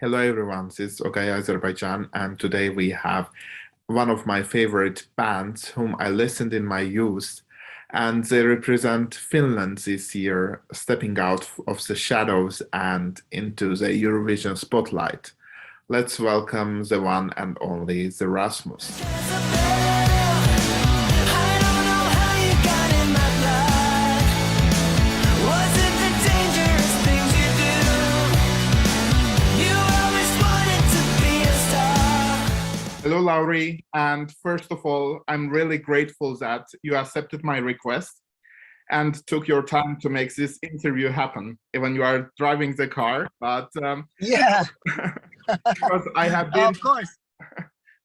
Hello everyone, this is OGAE Azerbaijan, and today we have one of my favorite bands whom I listened in my youth, and they represent Finland this year, stepping out of the shadows and into the Eurovision spotlight. Let's welcome the one and only the Rasmus. Hello, Laurie. And first of all, I'm really grateful that you accepted my request and took your time to make this interview happen when you are driving the car. But Yeah, because I have been, of course.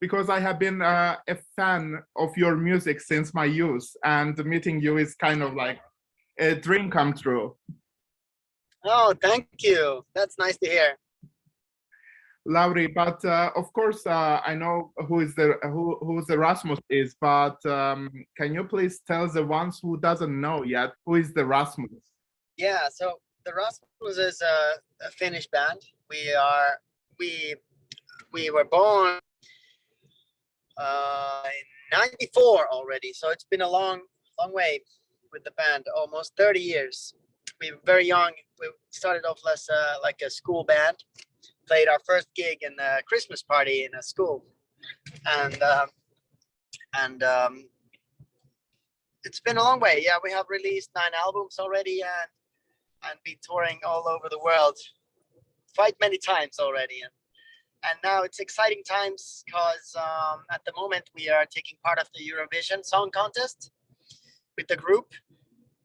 because I have been a fan of your music since my youth, and meeting you is kind of like a dream come true. Oh, thank you. That's nice to hear. Laurie, but of course I know who the Rasmus is, but can you please tell the ones who doesn't know yet who is the Rasmus? Yeah, so the Rasmus is a Finnish band. We were born in '94 already, so it's been a long way with the band, almost 30 years. We were very young. We started off as like a school band. Played our first gig in a Christmas party in a school, and it's been a long way. Yeah, we have released 9 albums already and been touring all over the world quite many times already, and now it's exciting times because at the moment we are taking part of the Eurovision Song Contest with the group,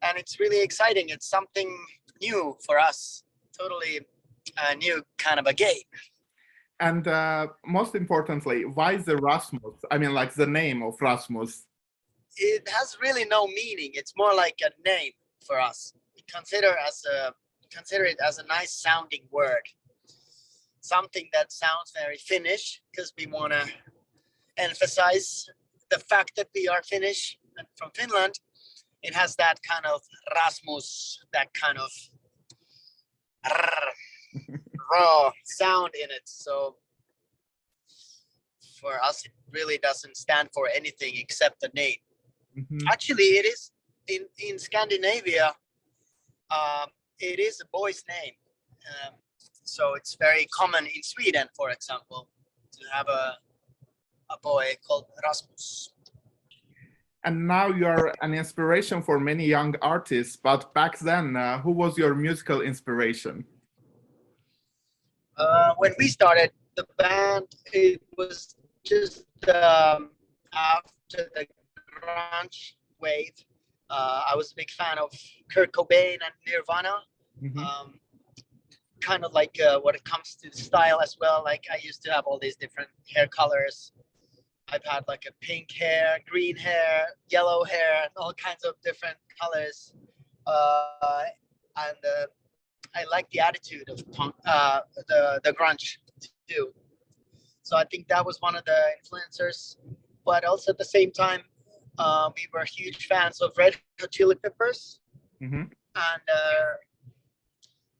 and it's really exciting. It's something new for us, totally a new kind of a game. And most importantly, why is the Rasmus? I mean, like the name of Rasmus. It has really no meaning. It's more like a name for us. We consider it as a nice sounding word, something that sounds very Finnish, because we want to emphasize the fact that we are Finnish and from Finland. It has that kind of Rasmus, that kind of raw sound in it. So for us, it really doesn't stand for anything except the name. Mm-hmm. Actually, it is in Scandinavia. It is a boy's name. So it's very common in Sweden, for example, to have a boy called Rasmus. And now you're an inspiration for many young artists. But back then, who was your musical inspiration? When we started the band, it was just after the grunge wave. I was a big fan of Kurt Cobain and Nirvana. Mm-hmm. Kind of like when it comes to style as well. Like I used to have all these different hair colors. I've had like a pink hair, green hair, yellow hair, and all kinds of different colors. And I like the attitude of punk, the grunge too. So I think that was one of the influencers. But also at the same time, we were huge fans of Red Hot Chili Peppers, mm-hmm.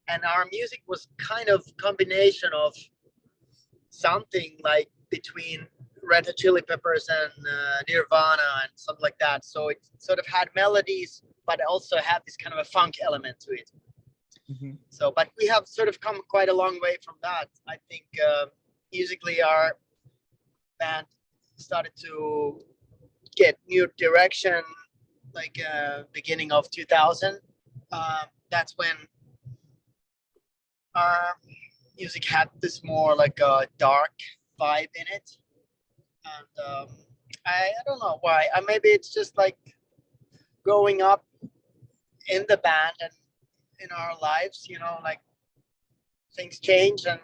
And our music was kind of combination of something like between Red Hot Chili Peppers and Nirvana and something like that. So it sort of had melodies, but also had this kind of a funk element to it. Mm-hmm. So, but we have sort of come quite a long way from that. I think musically our band started to get new direction, like beginning of 2000. That's when our music had this more like a dark vibe in it. And I don't know why. Maybe it's just like growing up in the band and in our lives, you know, like things change and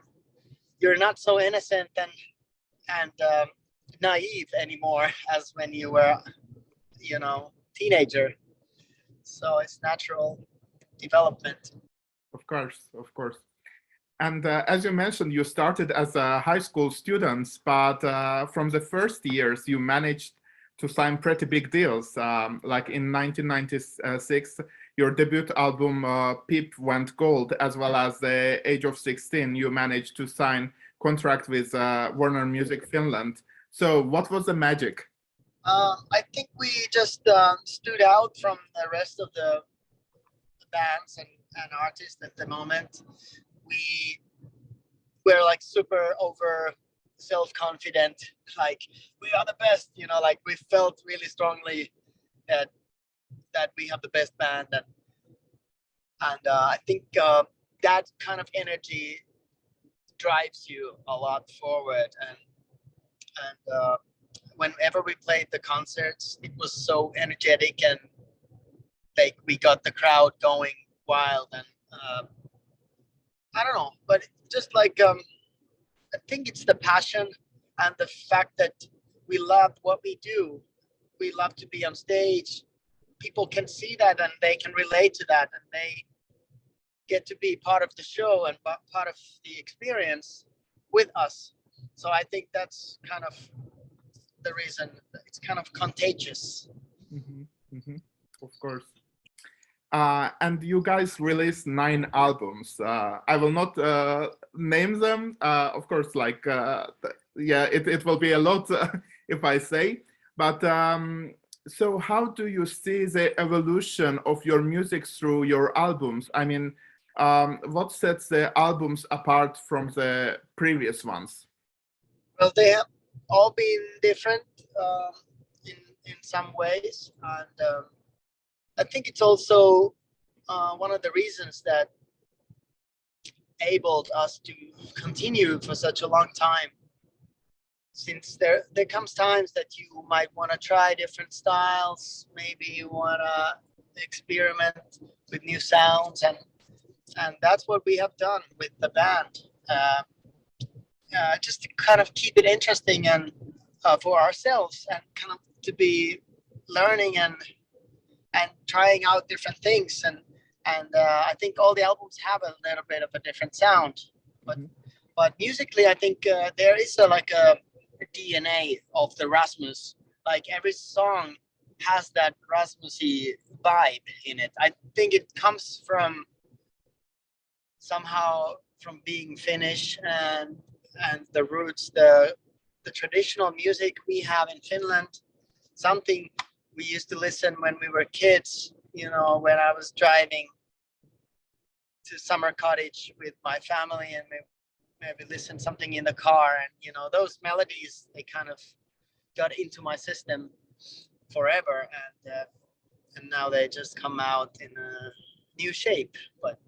you're not so innocent and naive anymore as when you were, you know, teenager. So it's natural development. Of course. And as you mentioned, you started as a high school student, but from the first years, you managed to sign pretty big deals. Like in 1996, your debut album Peep went gold, as well as the age of 16, you managed to sign contract with Warner Music Finland. So what was the magic? I think we just stood out from the rest of the bands and artists at the moment. We were like super over self-confident, like we are the best, you know, like we felt really strongly that we have the best band, and I think that kind of energy drives you a lot forward, and whenever we played the concerts, it was so energetic, and like we got the crowd going wild, and I don't know, but just like I think it's the passion and the fact that we love what we do. We love to be on stage. People can see that and they can relate to that, and they get to be part of the show and part of the experience with us. So I think that's kind of the reason. It's kind of contagious. Mm-hmm, mm-hmm, of course. And you guys released 9 albums. I will not name them, of course. Like, yeah, it will be a lot if I say. But so, how do you see the evolution of your music through your albums? I mean, what sets the albums apart from the previous ones? Well, they have all been different in some ways, and I think it's also one of the reasons that enabled us to continue for such a long time. Since there comes times that you might want to try different styles, maybe you want to experiment with new sounds, and that's what we have done with the band. Just to kind of keep it interesting and for ourselves, and kind of to be learning and trying out different things, and I think all the albums have a little bit of a different sound, but Mhm. but musically I think there is a DNA of the Rasmus. Like every song has that Rasmusy vibe in it. I think it comes from somehow from being Finnish, and the roots, the traditional music we have in Finland, something we used to listen when we were kids, you know, when I was driving to summer cottage with my family, and maybe listen something in the car, and you know those melodies, they kind of got into my system forever, and now they just come out in a new shape. But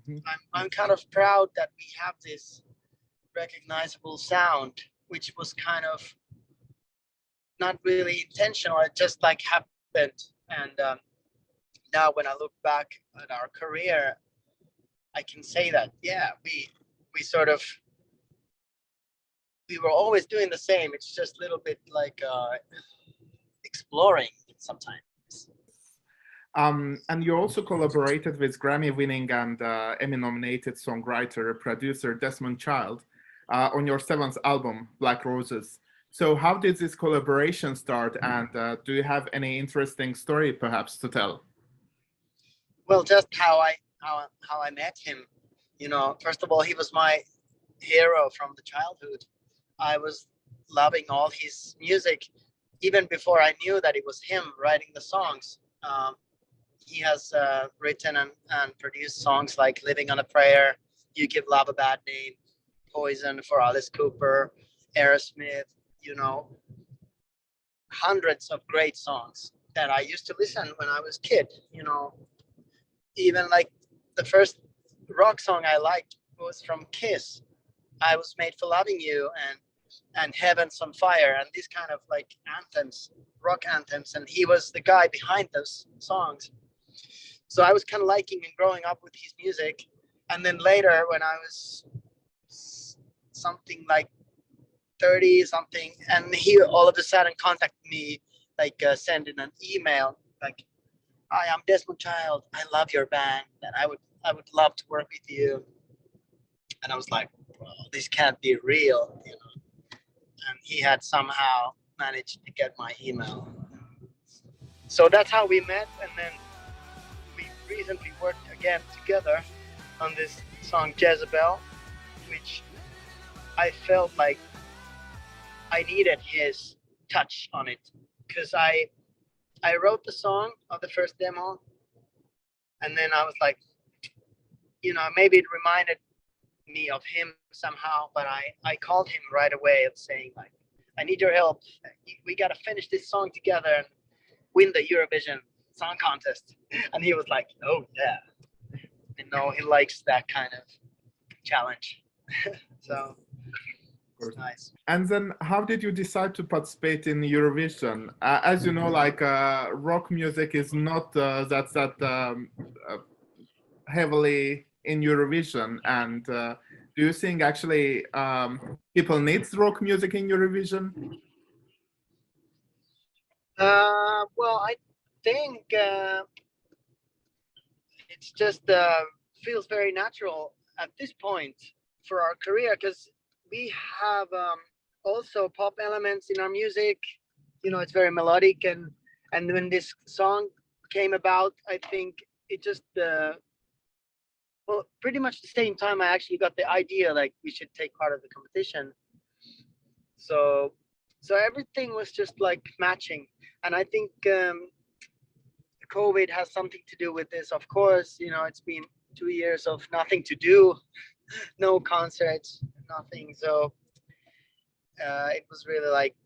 Mhm. I'm kind of proud that we have this recognizable sound, which was kind of not really intentional. It just like happened, and now when I look back at our career, I can say that yeah, we sort of we were always doing the same. It's just a little bit like exploring sometimes. And you also collaborated with Grammy-winning and Emmy-nominated songwriter producer Desmond Child on your 7th album, Black Roses. So, how did this collaboration start, and do you have any interesting story, perhaps, to tell? Well, just how I met him. You know, first of all, he was my hero from the childhood. I was loving all his music even before I knew that it was him writing the songs. He has written and produced songs like "Living on a Prayer," "You Give Love a Bad Name," "Poison" for Alice Cooper, Aerosmith. You know, hundreds of great songs that I used to listen when I was a kid. You know, even like the first rock song I liked was from Kiss. I Was Made for Loving You, and Heaven's on Fire, and these kind of like anthems, rock anthems, and he was the guy behind those songs. So I was kind of liking and growing up with his music. And then later, when I was something like 30 something, and he all of a sudden contacted me, like sending an email like, "Hi, I'm Desmond Child. I love your band, and I would love to work with you." And I was like, well, this can't be real, you know. And he had somehow managed to get my email. So that's how we met, and then we recently worked again together on this song Jezebel, which I felt like I needed his touch on it, because I wrote the song of the first demo, and then I was like, you know, maybe it reminded me of him somehow, but I called him right away and saying like, I need your help. We got to finish this song together and win the Eurovision Song Contest. And he was like, oh yeah, you know, he likes that kind of challenge. So it's nice. And then how did you decide to participate in Eurovision? As you know, like rock music is not heavily in Eurovision. And do you think actually people need rock music in Eurovision? Well, I think it's just feels very natural at this point for our career, because we have also pop elements in our music. You know, it's very melodic, and when this song came about, I think it just well, pretty much the same time I actually got the idea like we should take part of the competition. So everything was just like matching, and I think COVID has something to do with this. Of course, you know, it's been 2 years of nothing to do, no concerts, nothing. So it was really like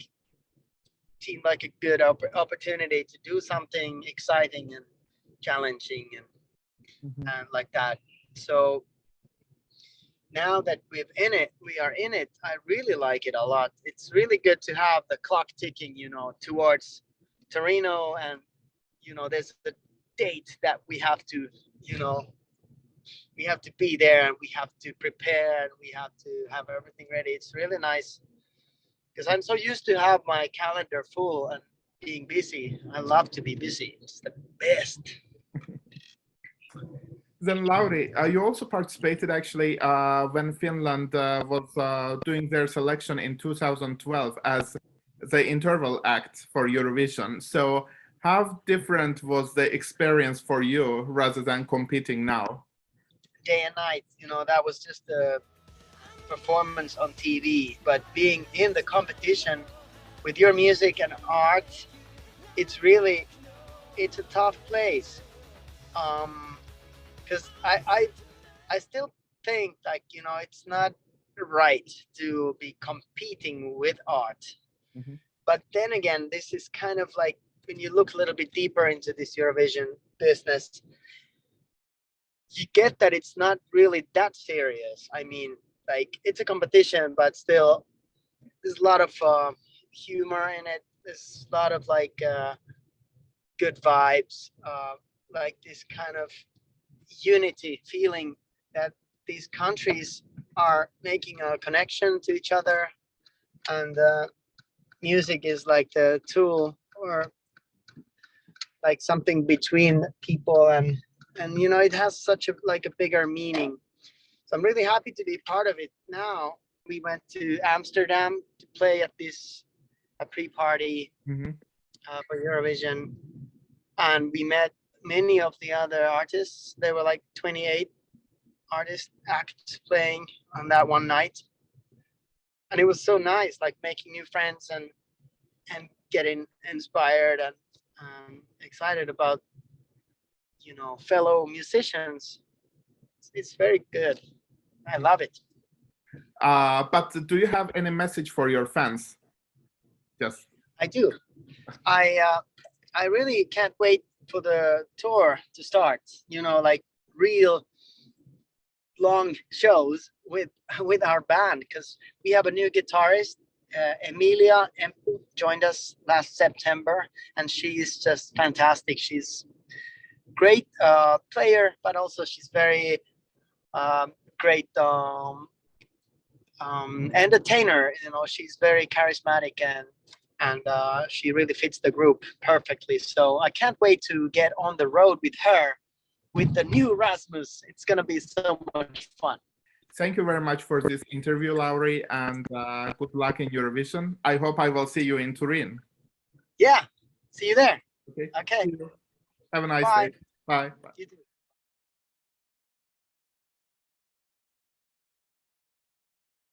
seemed like a good opportunity to do something exciting and challenging and like that. So now that we are in it, I really like it a lot. It's really good to have the clock ticking, you know, towards Torino, and you know, there's a date that we have to, you know, we have to be there, and we have to prepare, and we have to have everything ready. It's really nice, because I'm so used to have my calendar full and being busy. I love to be busy. It's the best. Then Lauri, you also participated actually when Finland was doing their selection in 2012 as the interval act for Eurovision. So how different was the experience for you rather than competing now? Day and night, you know, that was just a performance on TV, but being in the competition with your music and art, it's a tough place. Because I still think like, you know, it's not right to be competing with art. Mm-hmm. But then again, this is kind of like when you look a little bit deeper into this Eurovision business, you get that it's not really that serious. I mean, like, it's a competition, but still there's a lot of humor in it. There's a lot of like good vibes, like this kind of unity feeling that these countries are making a connection to each other, and music is like the tool, or like something between people, and you know, it has such a like a bigger meaning. So I'm really happy to be part of it now. We went to Amsterdam to play at a pre-party for Eurovision, and we met many of the other artists. There were like 28 acts playing on that one night, and it was so nice, like making new friends and getting inspired and excited about, you know, fellow musicians. It's very good. I love it. But do you have any message for your fans? Yes, I do. I really can't wait for the tour to start. You know, like real long shows with our band, because we have a new guitarist, Emilia joined us last September, and she's just fantastic. She's great player, but also she's very great entertainer. You know, she's very charismatic, and she really fits the group perfectly. So I can't wait to get on the road with her, with the new Rasmus. It's gonna be so much fun. Thank you very much for this interview, Lauri, and good luck in Eurovision. I hope I will see you in Turin. Yeah, see you there. Okay. Okay. See you. Have a nice Bye. day. Bye. Bye. You too.